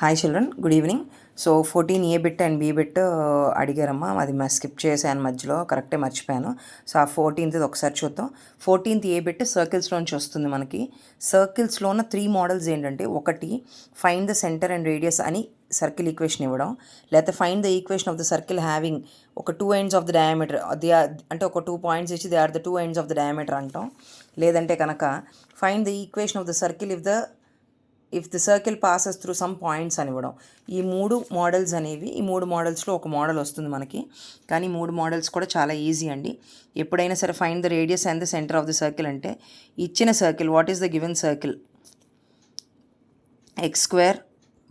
Hi children, good evening. So 14 A bit and B bit అడిగారమ్మా. అది skip చేశాను మధ్యలో, కరెక్టే మర్చిపోయాను. సో ఆ 14th ఒకసారి చూద్దాం. 14th A బిట్ సర్కిల్స్లోంచి వస్తుంది మనకి. సర్కిల్స్లో ఉన్న 3 మోడల్స్ ఏంటంటే, ఒకటి find the centre and radius అని సర్కిల్ ఈక్వేషన్ ఇవ్వడం, లేకపోతే find the equation of the circle having ఒక 2 ends ఆఫ్ ద డయామీటర్, అంటే ఒక 2 points ఇచ్చి they are the 2 ends of the diameter అంటాం. లేదంటే కనుక find the equation of the circle if the circle passes through some points అని ఇవ్వడం. ఈ 3 మోడల్స్ అనేవి, ఈ 3 మోడల్స్లో ఒక మోడల్ వస్తుంది మనకి. కానీ 3 మోడల్స్ కూడా చాలా ఈజీ అండి. ఎప్పుడైనా సరే find the radius and the centre of the circle అంటే, ఇచ్చిన circle, what is the given circle, x²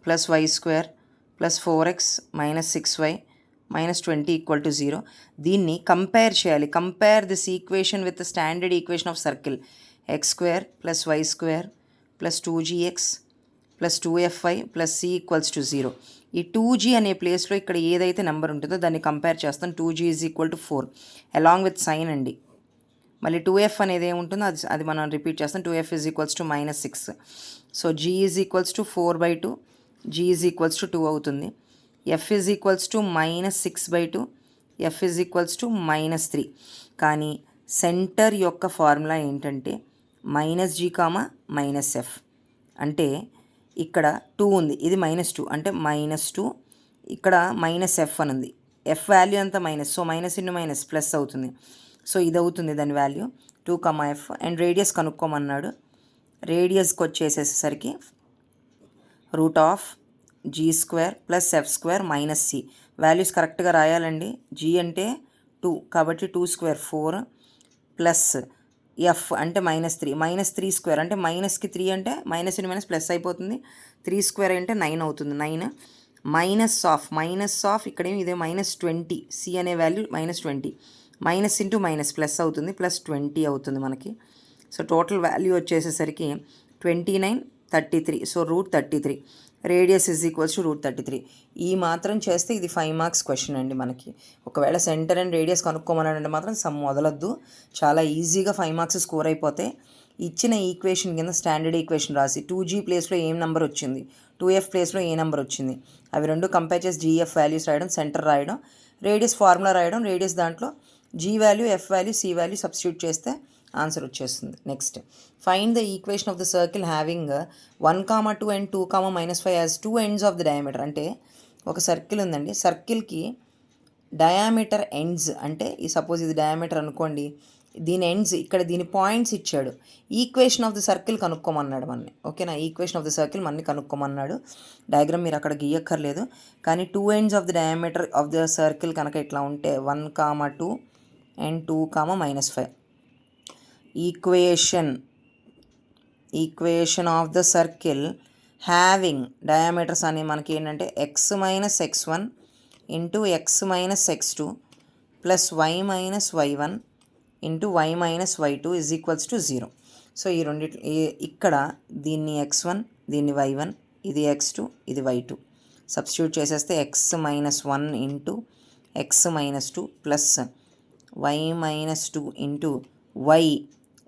+ y² + 4x - 6y - 20 = 0. దీన్ని కంపేర్ చేయాలి. Compare this equation with the standard equation of circle x² + y² + 2gx + 2fy + c = 0. ఈ 2g అనే ప్లేస్లో ఇక్కడ ఏదైతే number ఉంటుందో దాన్ని కంపేర్ చేస్తాం. 2g = 4 అలాంగ్ విత్ సైన్ అండి. మళ్ళీ 2f అనేది ఏముంటుందో అది మనం రిపీట్ చేస్తాం. 2f = -6. సో g = 4/2, g = 2 అవుతుంది. f -6/2, f -3. కానీ సెంటర్ యొక్క ఫార్ములా ఏంటంటే -g, -f. అంటే ఇక్కడ 2 ఉంది, ఇది -2 అంటే -2, ఇక్కడ -f అని ఉంది. f వాల్యూ అంతా minus, so minus into minus plus అవుతుంది. సో ఇది అవుతుంది దాని వాల్యూ 2, f. అండ్ రేడియస్ కనుక్కోమన్నాడు. రేడియస్కి వచ్చేసేసరికి √g² + f² - c. వాల్యూస్ కరెక్ట్గా రాయాలండి. g అంటే 2 కాబట్టి 2² 4 ప్లస్ f అంటే -3, -3² అంటే మైనస్కి 3 అంటే మైనస్ ఇంటూ మైనస్ ప్లస్ అయిపోతుంది. 3² అంటే 9 అవుతుంది. 9 మైనస్ ఆఫ్ ఇక్కడేమి ఇదే -20, c అనే value -20, minus into minus plus అవుతుంది, +20 అవుతుంది మనకి. సో టోటల్ వాల్యూ వచ్చేసేసరికి 29, 33. సో √33. రేడియస్ =√33. ఈ మాత్రం చేస్తే ఇది 5 మార్క్స్ క్వశ్చన్ అండి మనకి. ఒకవేళ సెంటర్ అండ్ రేడియస్ కనుక్కోమన్నాడంటే మాత్రం సమ్ వదలొద్దు, చాలా ఈజీగా 5 మార్క్స్ స్కోర్ అయిపోతాయి. ఇచ్చిన ఈక్వేషన్ కింద స్టాండర్డ్ ఈక్వేషన్ రాసి 2g ప్లేస్లో ఏం నెంబర్ వచ్చింది, 2f ప్లేస్లో ఏ నెంబర్ వచ్చింది, అవి రెండు కంపేర్ చేసి gf వాల్యూస్ రాయడం, సెంటర్ రాయడం, రేడియస్ ఫార్ములా రాయడం, రేడియస్ దాంట్లో g value, f value, c value substitute చేస్తే ఆన్సర్ వచ్చేస్తుంది. Next, find the equation of the circle having 1, 2 and 2, -5 as 2 ends of the diameter. అంటే ఒక సర్కిల్ ఉందండి, సర్కిల్కి డయామీటర్ ఎండ్స్ అంటే ఈ సపోజ్ ఇది డయామీటర్ అనుకోండి, దీని ఎండ్స్ ఇక్కడ దీని పాయింట్స్ ఇచ్చాడు. ఈక్వేషన్ ఆఫ్ ద సర్కిల్ కనుక్కోమన్నాడు మనని. ఓకేనా, ఈక్వేషన్ ఆఫ్ ద సర్కిల్ మనని కనుక్కోమన్నాడు. డయాగ్రామ్ మీరు అక్కడ గీయక్కర్లేదు. కానీ 2 ends of the diameter of the circle కనుక ఇట్లా ఉంటే 1, 2 and 2, -5. Equation of the circle having diameters అని మనకి ఏంటంటే x - x1 into x - x2 plus y - y1 into y - y2 = 0. So ఈ రెండిట్లో ఇక్కడ దీన్ని x1, దీన్ని y1, ఇది x2, ఇది y2 సబ్స్టిట్యూట్ చేసేస్తే x - 1 into x - 2 plus y - 2 into y.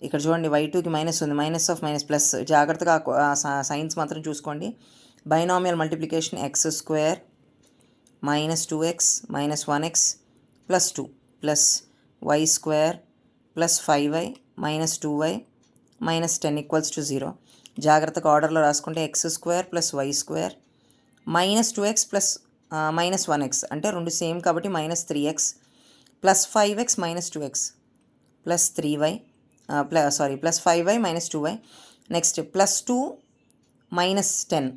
ఇక్కడ చూడండి y2కి మైనస్ ఉంది, -(−) ప్లస్. జాగ్రత్తగా సైన్స్ మాత్రం చూసుకోండి. Binomial multiplication x² -2x -1x plus 2 plus y² plus 5y -2y -10 = 0. జాగ్రత్తగా ఆర్డర్లో రాసుకుంటే x² plus y² -2x plus -1x అంటే రెండు సేమ్ కాబట్టి -3x plus 5x -2x plus 3y plus 5y -2y. Next +2 -10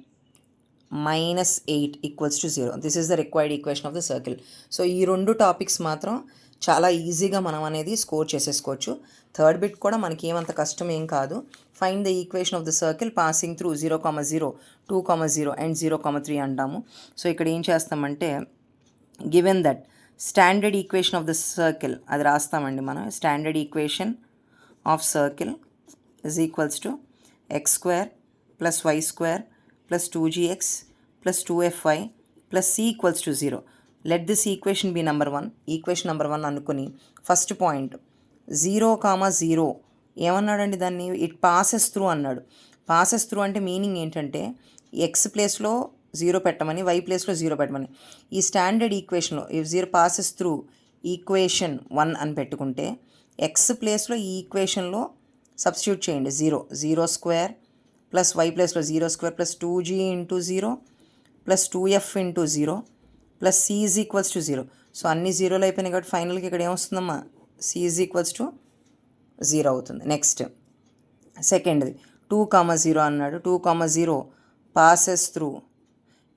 -8 = 0. This is the required equation of the circle. So ఈ రెండు topics మాత్రం చాలా ఈజీగా మనం అనేది స్కోర్ చేసేసుకోవచ్చు. థర్డ్ బిట్ కూడా మనకి ఏమంత కష్టం ఏం కాదు. Find the equation of the circle passing through 0, 2, 0 and 0, 3 అంటాము. సో ఇక్కడ ఏం చేస్తామంటే, given that standard equation of the circle అది రాస్తామండి మనం. Standard equation of circle is equals to x² plus y² plus 2gx plus 2fy plus c = 0. Let this equation be number 1. Equation number 1 అనుకుని first point 0, 0 ఏమన్నాడండి, దాన్ని it passes through అన్నాడు. Passes through అంటే meaning ఏంటంటే x ప్లేస్లో zero పెట్టమని, y ప్లేస్లో zero పెట్టమని. ఈ స్టాండర్డ్ ఈక్వేషన్లో if zero passes through equation 1 అని పెట్టుకుంటే ఎక్స్ ప్లేస్లో ఈ ఈక్వేషన్లో సబ్స్టిట్యూట్ చేయండి. జీరో స్క్వేర్ ప్లస్ వై ప్లేస్లో zero square plus 2g into zero plus 2f into zero plus c is equals to zero. So అన్ని జీరోలు అయిపోయినాయి కాబట్టి ఫైనల్కి ఇక్కడ ఏమొస్తుందమ్మా, c is equals to zero అవుతుంది. నెక్స్ట్ సెకండ్ది 2,0 అన్నాడు. 2,0 పాసెస్ త్రూ,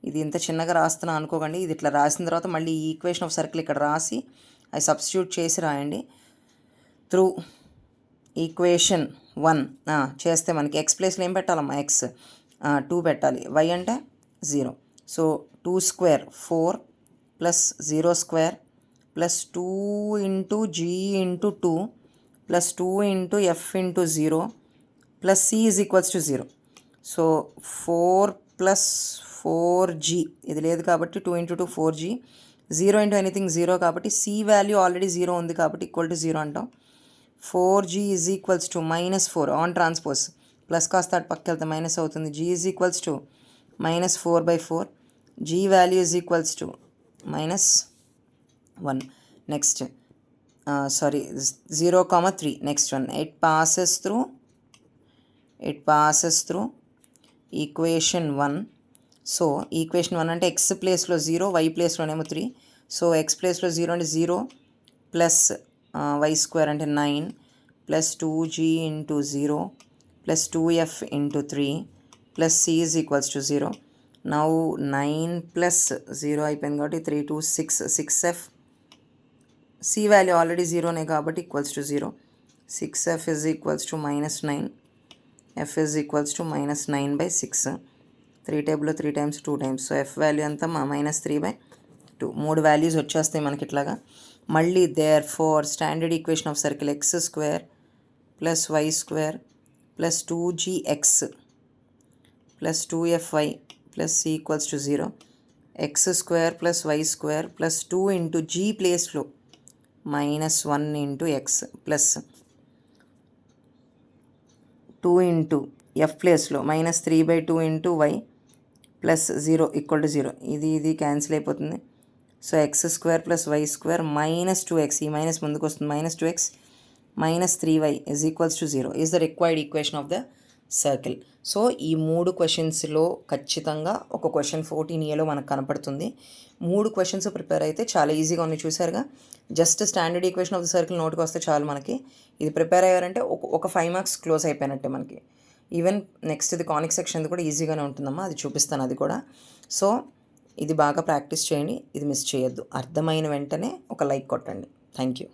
ఇది ఇంత చిన్నగా రాస్తున్నా అనుకోకండి, ఇది ఇట్లా రాసిన తర్వాత మళ్ళీ ఈ ఈక్వేషన్ ఆఫ్ సర్కిల్ ఇక్కడ రాసి అది సబ్స్టిట్యూట్ చేసి రాయండి. త్రూ ఈక్వేషన్ 1 చేస్తే మనకి ఎక్స్ ప్లేస్లో ఏం పెట్టాలమ్మా, ఎక్స్ 2 పెట్టాలి, వై అంటే 0. So 2 square 4 plus 0 square plus 2 into g into 2 plus 2 into f into 0 plus c is equals to 0. So 4 plus 4g, ఇది లేదు కాబట్టి 2 ఇంటూ 2 4g, 0 ఇంటూ ఎనీథింగ్ 0 కాబట్టి సి వాల్యూ ఆల్రెడీ 0 ఉంది కాబట్టి ఈక్వల్ టు 0 అంటాం. 4g is equals to -4 on transpose, plus కాస్త అటు పక్కకి వెళ్తే మైనస్ అవుతుంది. g is equals to -4/4, g value is equals to -1. Next 0,3. Next one, it passes through equation 1. So equation 1 అంటే X ప్లేస్లో 0, వై ప్లేస్లోనేమో 3. సో ఎక్స్ ప్లేస్లో 0 అంటే 0 ప్లస్ వై స్క్వేర్ అంటే 9 plus 2g into 0 plus 2f into 3 plus c is equals to 0. Now 9 plus 0 అయిపోయింది కాబట్టి 3 2 6f, C value already 0నే కాబట్టి equals to 0. 6f is equals to -9, f is equals to -9/6. 3 టేబుల్లో 3 times 2 times. So f value అంతా -3/2. 3 values వచ్చేస్తాయి మనకి ఇట్లాగా. మళ్ళీ therefore standard equation of circle x square plus y square plus 2gx plus 2fy plus c equals to 0. X square plus y square plus 2 into g ప్లేస్లో -1 into x plus 2 into F ప్లేస్లో -3/2 into y plus 0 equal to 0. ఇది cancel అయిపోతుంది. So x square plus y square -2x, ఈ minus ముందుకు వస్తుంది, -2x -3y is equals to 0 is the required equation of the circle. So ఈ 3 క్వశ్చన్స్లో ఖచ్చితంగా ఒక question 14Aలో మనకు కనపడుతుంది. 3 క్వశ్చన్స్ ప్రిపేర్ అయితే చాలా ఈజీగా ఉన్నాయి, చూసారుగా. Just standard equation of the circle నోట్కి వస్తే చాలు మనకి. ఇది ప్రిపేర్ అయ్యారంటే ఒక 5 మార్క్స్ క్లోజ్ అయిపోయినట్టే మనకి. ఈవెన్ నెక్స్ట్ ఇది కానిక్ సెక్షన్ కూడా ఈజీగానే ఉంటుందమ్మా, అది చూపిస్తాను అది కూడా. సో ఇది బాగా ప్రాక్టీస్ చేయండి, ఇది మిస్ చేయొద్దు. అర్థమైన వెంటనే ఒక లైక్ కొట్టండి. Thank you.